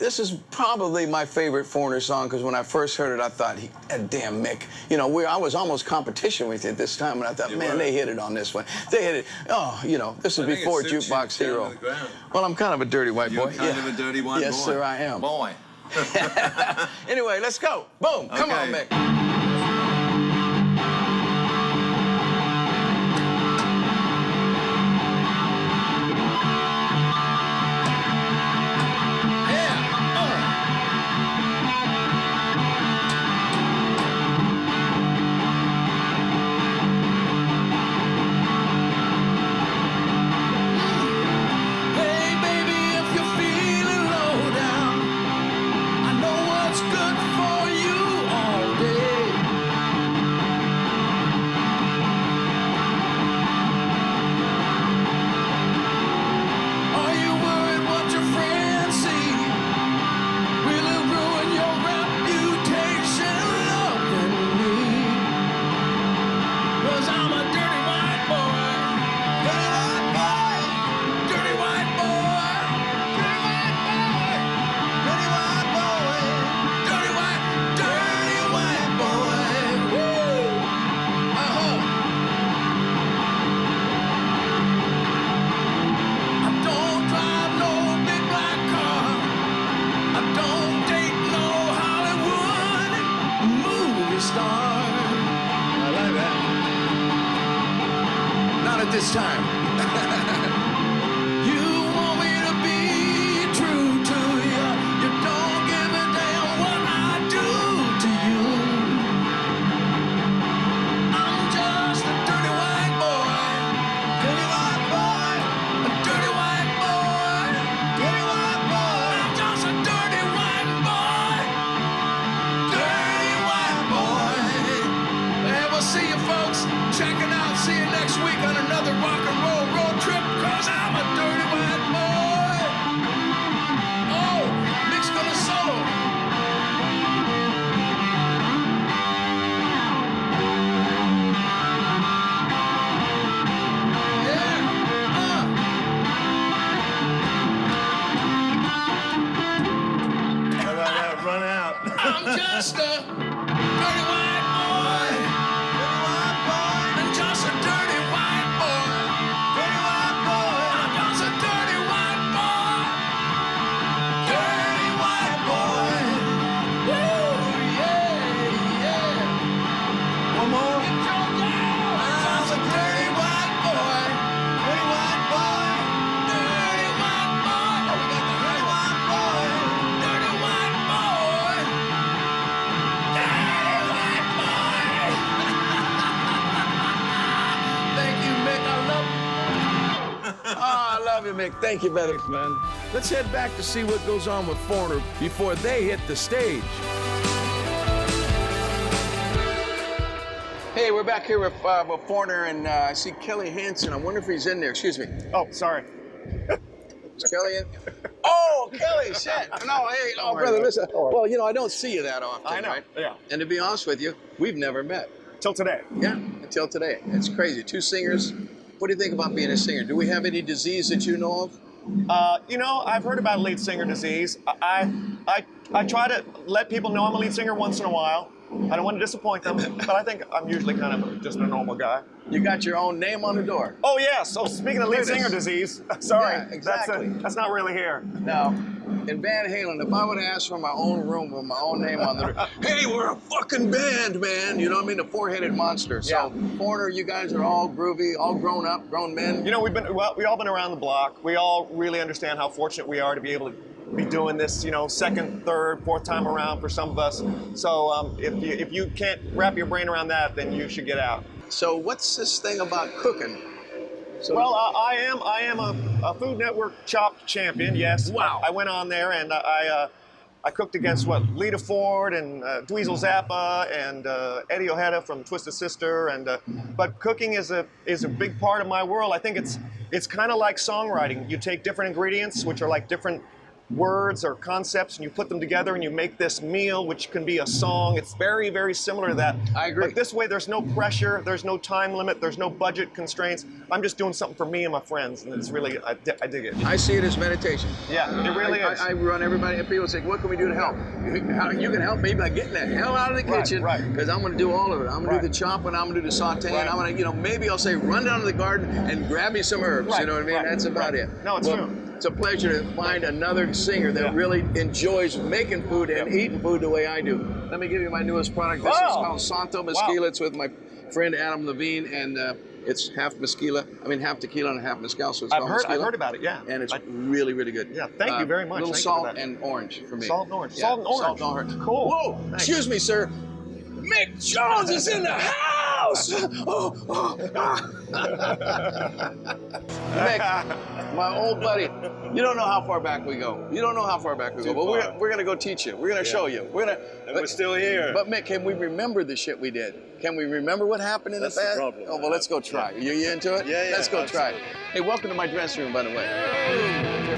this is probably my favorite Foreigner song because when I first heard it, I thought, damn Mick. You know, I was almost competition with you at this time, and I thought, man, they hit it on this one. They hit it. Oh, you know, this was before Jukebox Hero. Well, I'm kind of a dirty white boy. You're kind of a dirty white boy. Yes, sir, I am. Boy. Anyway, let's go. Boom. Come on, Mick. This time. You want me to be true to you. You don't give a damn what I do to you. I'm just a dirty white boy. Dirty white boy. A dirty white boy. Dirty white boy. I'm just a dirty white boy. Dirty white boy. Hey, we'll see you folks. Check it out. See you next week on another rock and roll road trip, cause I'm a dirty white boy. Oh, Mick's gonna solo. Yeah, How about that? Run out. I'm just a dirty white boy. Dirty white boy. I'm just a dirty white boy. Dirty white boy. I'm just a dirty white boy. Dirty white boy. Woo, yeah, yeah. One more. Get your loud. I'm just a dirty white boy. Dirty white boy. Dirty white boy. Oh, we got the dirty white boy. Dirty white boy. Dirty white boy. Thank you, Mick. I love you. Oh, I love you, Mick. Thank you, brother. Thanks, man. Let's head back to see what goes on with Foreigner before they hit the stage. Hey, we're back here with Foreigner, and I see Kelly Hansen. I wonder if he's in there. Excuse me. Oh, sorry. Is Kelly in? Oh, Kelly, shit. No, hey, oh, brother, listen. Well, you know, I don't see you that often, I know, right? yeah. And to be honest with you, we've never met. Till today. Yeah, until today. It's crazy. Two singers. What do you think about being a singer? Do we have any disease that you know of? You know, I've heard about lead singer disease. I try to let people know I'm a lead singer once in a while. I don't want to disappoint them, but I think I'm usually kind of just a normal guy. You got your own name on the door. Oh, yes. So speaking of lead singer disease, sorry. Yeah, exactly. That's not really here. Now, in Van Halen, if I would have asked for my own room with my own name on the door, hey, we're a fucking band, man. You know what I mean? The four-headed monster. So, Foreigner, you guys are all groovy, all grown up, grown men. You know, we all been around the block. We all really understand how fortunate we are to be able to be doing this, you know, second, third, fourth time around for some of us. So if you can't wrap your brain around that, then you should get out. So what's this thing about cooking? So, well, I am a Food Network Chopped champion. Yes. Wow. I went on there and I cooked against Lita Ford and Dweezil Zappa and Eddie Ojeda from Twisted Sister. And but cooking is a big part of my world. I think it's kind of like songwriting. You take different ingredients, which are like different words or concepts, and you put them together and you make this meal, which can be a song. It's very, very similar to that. I agree. But this way, there's no pressure, there's no time limit, there's no budget constraints. I'm just doing something for me and my friends, and it's really, I dig it. I see it as meditation. Yeah, it really is. I run everybody, and people say, what can we do to help? You can help me by getting the hell out of the kitchen, because I'm going to do all of it. I'm going to do the chopping, I'm going to do the sauteing, I'm going to, maybe I'll say, run down to the garden and grab me some herbs. You know what I mean? That's about it. No, it's true. It's a pleasure to find another singer that really enjoys making food and eating food the way I do. Let me give you my newest product. This is called Santo Mezquila. It's with my friend Adam Levine, and it's half tequila and half mezcal, so it's called Mezquila. I've heard about it, yeah. And it's really, really good. Yeah, thank you very much. A little Thank salt you for that. and orange for me. Salt and orange. Yeah, Salt and orange. Salt and orange. Cool. Whoa, Thanks. excuse me, sir. Mick Jones is in the house! Mick, my old buddy, you don't know how far back we go. But we're gonna go teach you. We're gonna show you. And we're still here. But Mick, can we remember the shit we did? Can we remember what happened in That's the the past? problem. Oh, well, let's go try. You into it? Yeah, Let's go try it. absolutely. Hey, welcome to my dressing room, by the way.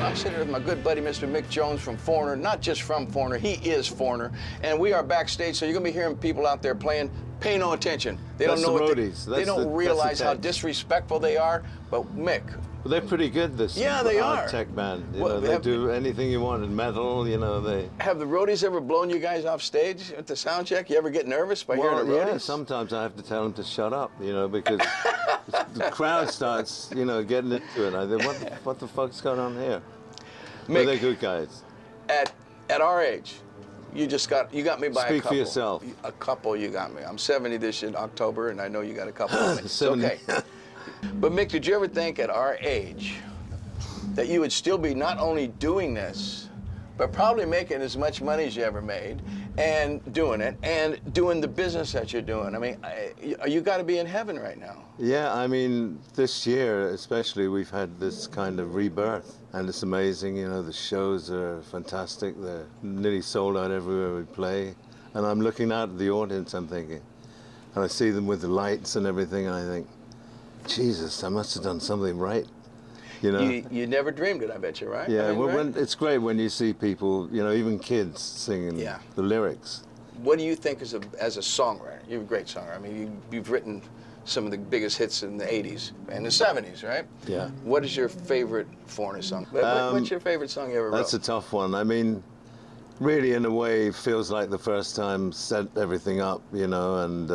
I'm sitting with my good buddy, Mr. Mick Jones from Foreigner, not just from Foreigner, he is Foreigner. And we are backstage, so you're gonna be hearing people out there playing. Pay no attention. They That's don't know the what roadies. they don't That's the realize how tech. disrespectful they are. But Mick, Well, they're pretty good, this Yeah, they are. tech band. Well, They have- do anything you want in metal, they... have the roadies ever blown you guys off stage at the sound check? You ever get nervous by hearing the roadies? Yeah, sometimes I have to tell them to shut up, because the crowd starts, getting into it. I think, what the fuck's going on here? But Mick, they're good guys. at our age, you got me by a Speak for couple. yourself. A couple you got me. I'm 70 this in October, and I know you got a couple of me. It's 70. okay. But Mick, did you ever think at our age that you would still be not only doing this, but probably making as much money as you ever made, and doing it, and doing the business that you're doing? I mean, you got to be in heaven right now. Yeah, this year especially, we've had this kind of rebirth. And it's amazing, the shows are fantastic. They're nearly sold out everywhere we play. And I'm looking out at the audience, I'm thinking, and I see them with the lights and everything, and I think, Jesus, I must have done something right. You never dreamed it, I bet you, right? Yeah, I mean, well, right? it's great when you see people, even kids singing the lyrics. What do you think as a songwriter? You're a great songwriter. I mean, you've written some of the biggest hits in the 80s and the 70s, right? Yeah. What is your favorite Foreigner song? What's your favorite song you ever wrote? That's a tough one. Really, in a way, feels like the first time set everything up, and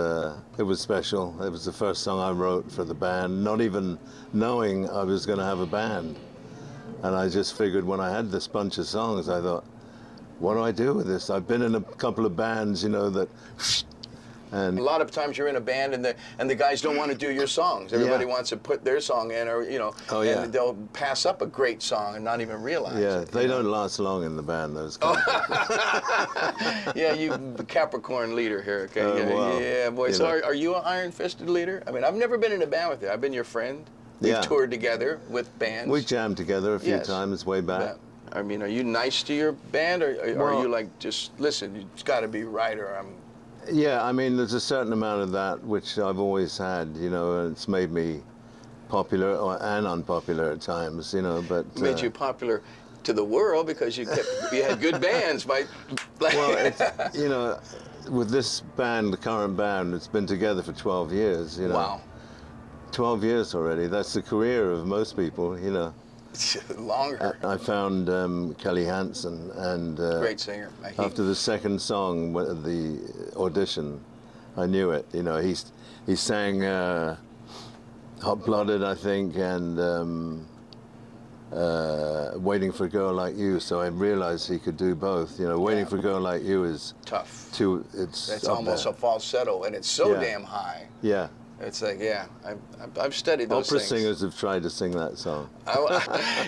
it was special. It was the first song I wrote for the band, not even knowing I was going to have a band. And I just figured when I had this bunch of songs, I thought, what do I do with this? I've been in a couple of bands, that... And a lot of times you're in a band and the guys don't want to do your songs. Everybody wants to put their song in, or and they'll pass up a great song and not even realize it. They don't last long in the band, those guys. Yeah, you Capricorn leader here, okay? Wow. Yeah, boy. So are you an iron-fisted leader? I mean, I've never been in a band with you. I've been your friend. We've toured together with bands. We jammed together a few times way back. I mean, are you nice to your band, or are you like, just listen, it's got to be right, or I'm... Yeah, there's a certain amount of that which I've always had, and it's made me popular and unpopular at times, but... Made you popular to the world because you had good bands by... Well, it's, with this band, the current band, it's been together for 12 years, Wow. 12 years already. That's the career of most people, Longer. I found Kelly Hansen, and great singer. after the second song, the audition, I knew it. He sang Hot Blooded, I think, and Waiting for a Girl Like You. So I realized he could do both. Waiting for a Girl Like You is tough. It's almost a falsetto, and it's so damn high. Yeah. It's like, I've studied those Opera things. singers have tried to sing that song.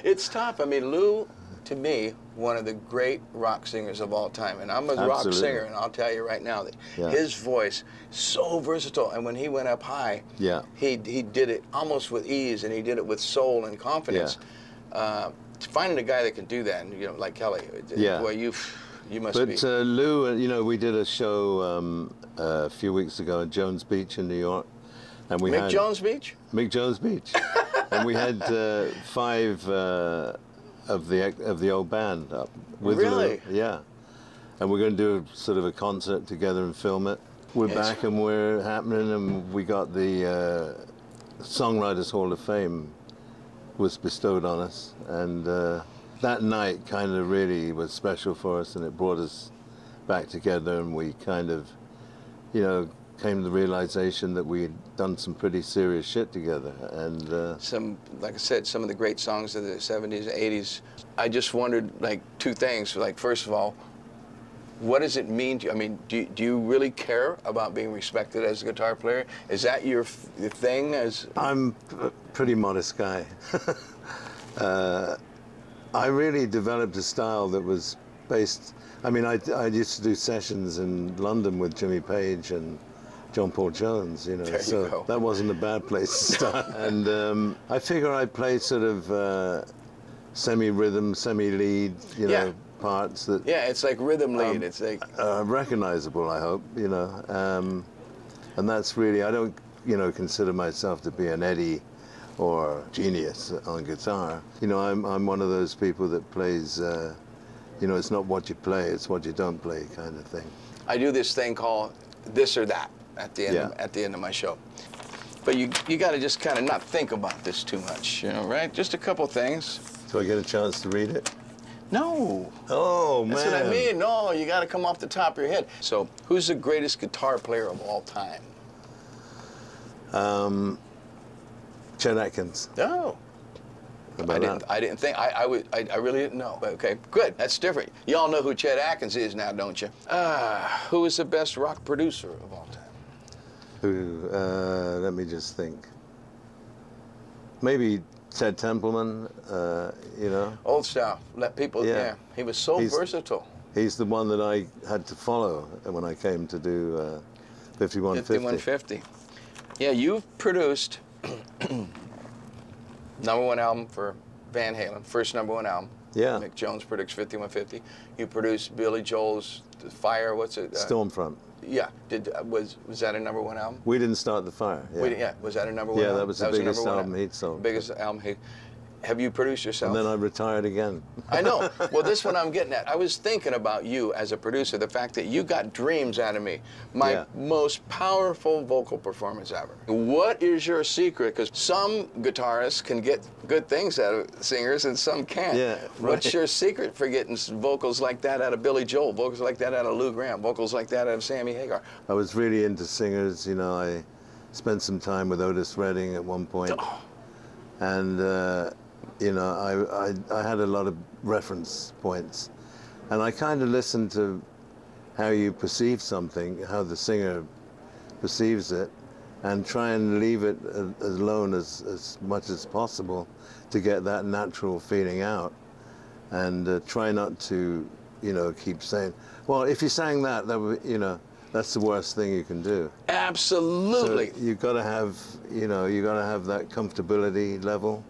It's tough. I mean, Lou, to me, one of the great rock singers of all time. And I'm a rock Absolutely. singer, and I'll tell you right now that his voice, so versatile. And when he went up high, he did it almost with ease, and he did it with soul and confidence. Finding a guy that can do that, and like Kelly, boy, you must be. But Lou, we did a show a few weeks ago at Jones Beach in New York. And we Mick Jones Beach? Mick Jones Beach. And we had 5 of the old band up with Really? Lou. Yeah, and we're going to do sort of a concert together and film it. We're Yes. back and we're happening, and we got the Songwriters Hall of Fame was bestowed on us, and that night kind of really was special for us, and it brought us back together, and we kind of, you know, came to the realization that we had done some pretty serious shit together, and Some, like I said, some of the great songs of the 70s and 80s. I just wondered, like, two things. Like, first of all, what does it mean to you? I mean, do you really care about being respected as a guitar player? Is that your thing? As I'm a pretty modest guy. I really developed a style that was based, I mean, I used to do sessions in London with Jimmy Page and John Paul Jones, you know, There you so go. that wasn't a bad place to start. And I figure I play sort of semi-rhythm, semi-lead, you Yeah. know, parts that yeah, it's like rhythm lead. It's like recognizable, I hope, you know. And that's really, I don't, you know, consider myself to be an Eddie or genius on guitar. You know, I'm one of those people that plays, you know, it's not what you play, it's what you don't play kind of thing. I do this thing called this or that at the end Yeah. at the end of my show. But you got to just kind of not think about this too much, you know, right? Just a couple things. So I get a chance to read it? No. Oh, man. That's what I mean. No, you got to come off the top of your head. So, who's the greatest guitar player of all time? Chet Atkins. No. How about that? I didn't think. I really didn't know. But okay, good. That's different. You all know who Chet Atkins is now, don't you? Who is the best rock producer of all time? Who, let me just think. Maybe Ted Templeman, you know. Old style. Let people. Yeah. Yeah. He was so He's- versatile. He's the one that I had to follow when I came to do 5150. 5150. Yeah, you've produced #1 album for Van Halen, first #1 album. Yeah. Mick Jones produced 5150. You produced Billy Joel's Fire. What's it? Stormfront. Yeah. Was that a #1 album? We didn't start the fire. Yeah. Yeah. Was that a #1 album? Yeah, that was the biggest #1 album he'd sold. Biggest album he. Have you produced yourself? And then I retired again. I know. Well, this one I'm getting at. I was thinking about you as a producer, the fact that you got dreams out of me. My Yeah. most powerful vocal performance ever. What is your secret? Because some guitarists can get good things out of singers and some can't. Yeah, What's right. your secret for getting vocals like that out of Billy Joel, vocals like that out of Lou Gramm, vocals like that out of Sammy Hagar? I was really into singers. You know, I spent some time with Otis Redding at one point. Oh. And, you know, I had a lot of reference points. And I kind of listened to how you perceive something, how the singer perceives it, and try and leave it alone as much as possible to get that natural feeling out. And try not to, you know, keep saying, well, if you sang that would, you know, that's the worst thing you can do. Absolutely. So you've got to have, you know, you got to have that comfortability level.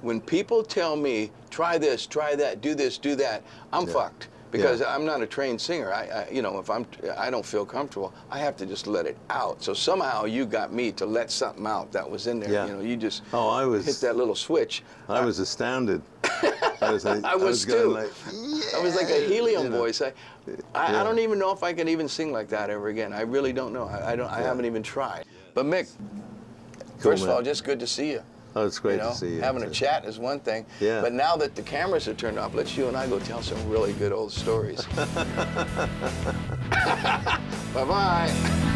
When people tell me, try this, try that, do this, do that, I'm fucked. Because I'm not a trained singer. You know, if I don't feel comfortable, I have to just let it out. So somehow you got me to let something out that was in there. Yeah. You know, you just I was- hit that little switch. I was astounded. I was, like, I was going too. like, I was like a helium you know. voice. I don't even know if I can even sing like that ever again. I really don't know. I haven't even tried. But Mick, first of man. all, just good to see you. Oh, it's great You know, to see you. having a too. chat is one thing. Yeah. But now that the cameras are turned off, let's you and I go tell some really good old stories. Bye-bye.